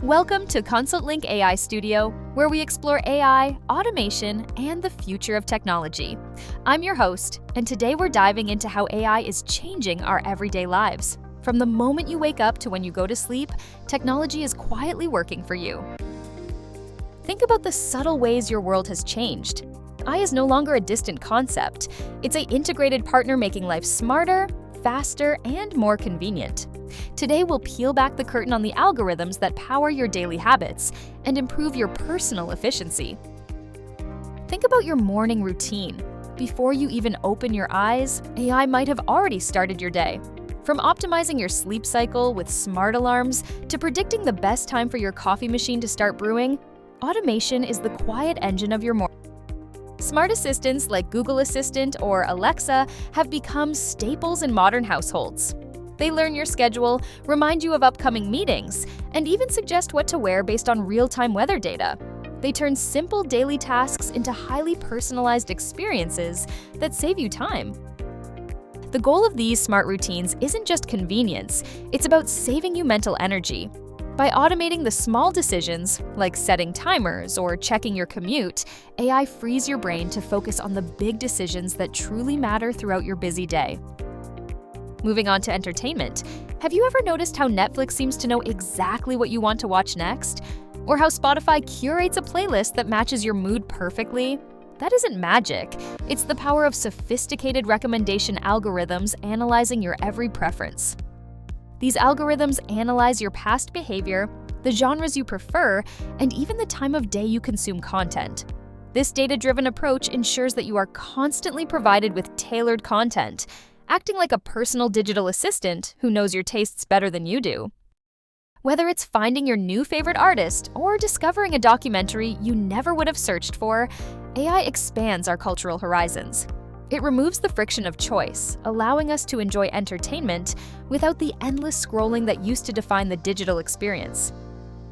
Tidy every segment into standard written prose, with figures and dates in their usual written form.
Welcome to Consultlink AI Studio, where we explore AI, automation, and the future of technology. I'm your host, and today we're diving into how AI is changing our everyday lives. From the moment you wake up to when you go to sleep, technology is quietly working for you. Think about the subtle ways your world has changed. AI is no longer a distant concept. It's an integrated partner making life smarter, faster, and more convenient. Today, we'll peel back the curtain on the algorithms that power your daily habits and improve your personal efficiency. Think about your morning routine. Before you even open your eyes, AI might have already started your day. From optimizing your sleep cycle with smart alarms to predicting the best time for your coffee machine to start brewing, automation is the quiet engine of your morning. Smart assistants like Google Assistant or Alexa have become staples in modern households. They learn your schedule, remind you of upcoming meetings, and even suggest what to wear based on real-time weather data. They turn simple daily tasks into highly personalized experiences that save you time. The goal of these smart routines isn't just convenience, it's about saving you mental energy. By automating the small decisions, like setting timers or checking your commute, AI frees your brain to focus on the big decisions that truly matter throughout your busy day. Moving on to entertainment, have you ever noticed how Netflix seems to know exactly what you want to watch next? Or how Spotify curates a playlist that matches your mood perfectly? That isn't magic. It's the power of sophisticated recommendation algorithms analyzing your every preference. These algorithms analyze your past behavior, the genres you prefer, and even the time of day you consume content. This data-driven approach ensures that you are constantly provided with tailored content, acting like a personal digital assistant who knows your tastes better than you do. Whether it's finding your new favorite artist or discovering a documentary you never would have searched for, AI expands our cultural horizons. It removes the friction of choice, allowing us to enjoy entertainment without the endless scrolling that used to define the digital experience.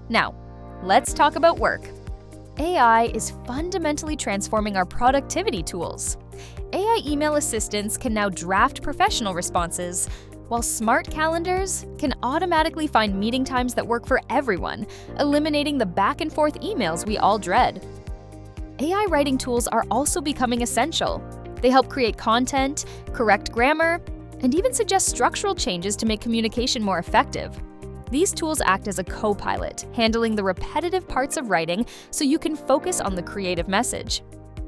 Now, let's talk about work. AI is fundamentally transforming our productivity tools. AI email assistants can now draft professional responses, while smart calendars can automatically find meeting times that work for everyone, eliminating the back-and-forth emails we all dread. AI writing tools are also becoming essential. They help create content, correct grammar, and even suggest structural changes to make communication more effective. These tools act as a co-pilot, handling the repetitive parts of writing so you can focus on the creative message.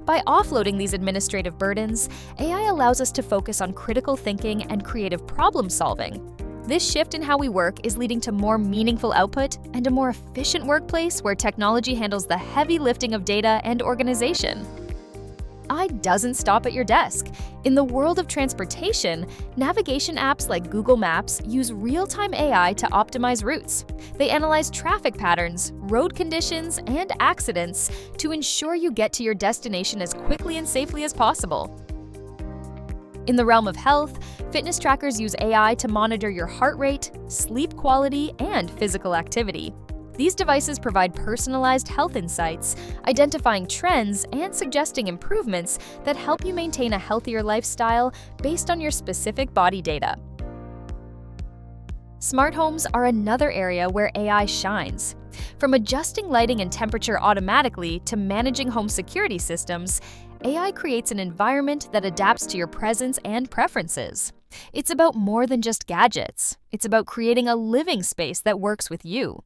By offloading these administrative burdens, AI allows us to focus on critical thinking and creative problem-solving. This shift in how we work is leading to more meaningful output and a more efficient workplace where technology handles the heavy lifting of data and organization. AI doesn't stop at your desk. In the world of transportation, navigation apps like Google Maps use real-time AI to optimize routes. They analyze traffic patterns, road conditions, and accidents to ensure you get to your destination as quickly and safely as possible. In the realm of health, fitness trackers use AI to monitor your heart rate, sleep quality, and physical activity. These devices provide personalized health insights, identifying trends and suggesting improvements that help you maintain a healthier lifestyle based on your specific body data. Smart homes are another area where AI shines. From adjusting lighting and temperature automatically to managing home security systems, AI creates an environment that adapts to your presence and preferences. It's about more than just gadgets. It's about creating a living space that works with you.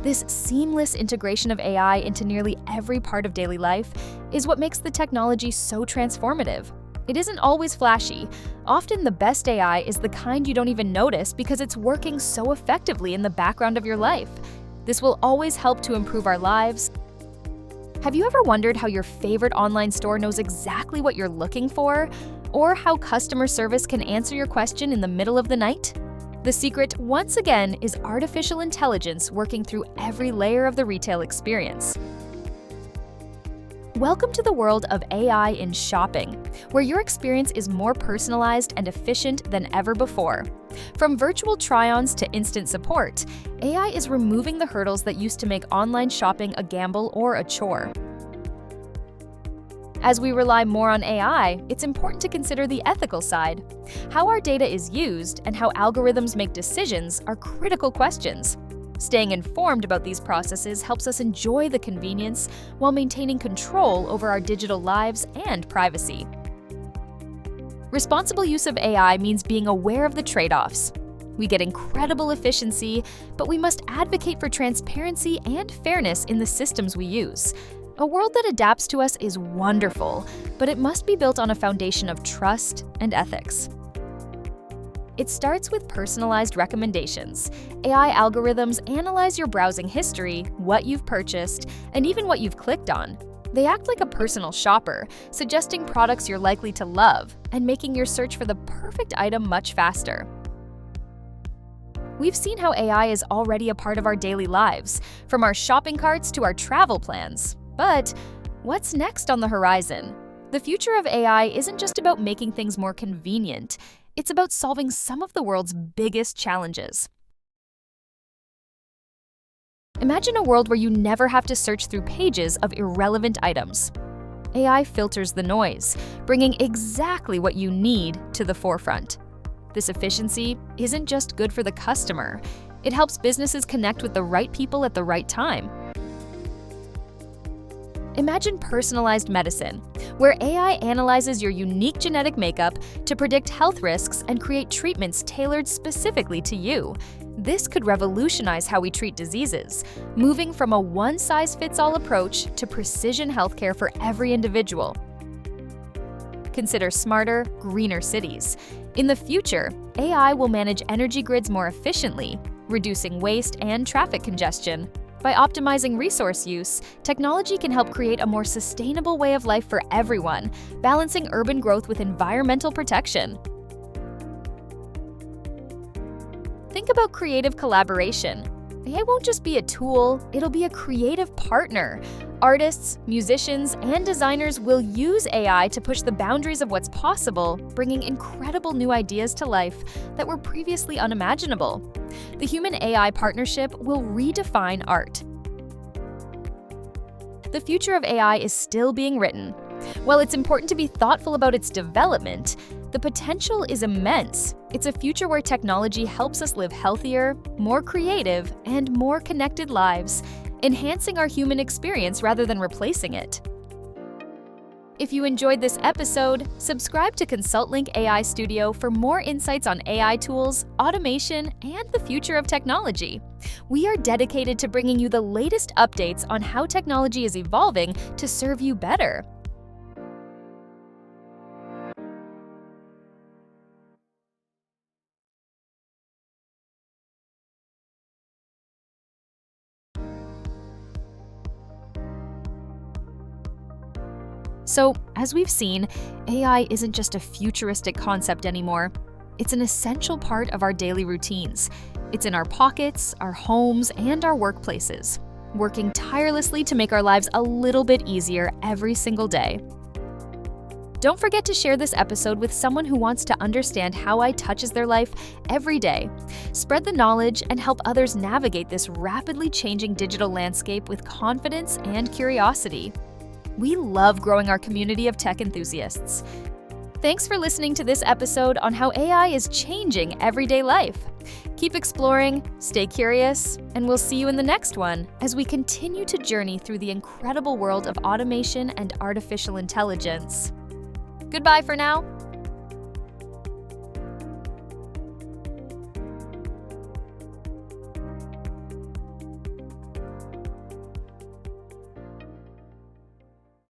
This seamless integration of AI into nearly every part of daily life is what makes the technology so transformative. It isn't always flashy. Often the best AI is the kind you don't even notice because it's working so effectively in the background of your life. This will always help to improve our lives. Have you ever wondered how your favorite online store knows exactly what you're looking for? Or how customer service can answer your question in the middle of the night? The secret, once again, is artificial intelligence working through every layer of the retail experience. Welcome to the world of AI in shopping, where your experience is more personalized and efficient than ever before. From virtual try-ons to instant support, AI is removing the hurdles that used to make online shopping a gamble or a chore. As we rely more on AI, it's important to consider the ethical side. How our data is used and how algorithms make decisions are critical questions. Staying informed about these processes helps us enjoy the convenience while maintaining control over our digital lives and privacy. Responsible use of AI means being aware of the trade-offs. We get incredible efficiency, but we must advocate for transparency and fairness in the systems we use. A world that adapts to us is wonderful, but it must be built on a foundation of trust and ethics. It starts with personalized recommendations. AI algorithms analyze your browsing history, what you've purchased, and even what you've clicked on. They act like a personal shopper, suggesting products you're likely to love and making your search for the perfect item much faster. We've seen how AI is already a part of our daily lives, from our shopping carts to our travel plans. But what's next on the horizon? The future of AI isn't just about making things more convenient. It's about solving some of the world's biggest challenges. Imagine a world where you never have to search through pages of irrelevant items. AI filters the noise, bringing exactly what you need to the forefront. This efficiency isn't just good for the customer. It helps businesses connect with the right people at the right time. Imagine personalized medicine, where AI analyzes your unique genetic makeup to predict health risks and create treatments tailored specifically to you. This could revolutionize how we treat diseases, moving from a one-size-fits-all approach to precision healthcare for every individual. Consider smarter, greener cities. In the future, AI will manage energy grids more efficiently, reducing waste and traffic congestion. By optimizing resource use, technology can help create a more sustainable way of life for everyone, balancing urban growth with environmental protection. Think about creative collaboration. AI won't just be a tool, it'll be a creative partner. Artists, musicians, and designers will use AI to push the boundaries of what's possible, bringing incredible new ideas to life that were previously unimaginable. The human-AI partnership will redefine art. The future of AI is still being written. While it's important to be thoughtful about its development, the potential is immense. It's a future where technology helps us live healthier, more creative, and more connected lives, enhancing our human experience rather than replacing it. If you enjoyed this episode, subscribe to Consultlink AI Studio for more insights on AI tools, automation, and the future of technology. We are dedicated to bringing you the latest updates on how technology is evolving to serve you better. So, as we've seen, AI isn't just a futuristic concept anymore. It's an essential part of our daily routines. It's in our pockets, our homes, and our workplaces, working tirelessly to make our lives a little bit easier every single day. Don't forget to share this episode with someone who wants to understand how AI touches their life every day. Spread the knowledge and help others navigate this rapidly changing digital landscape with confidence and curiosity. We love growing our community of tech enthusiasts. Thanks for listening to this episode on how AI is changing everyday life. Keep exploring, stay curious, and we'll see you in the next one as we continue to journey through the incredible world of automation and artificial intelligence. Goodbye for now.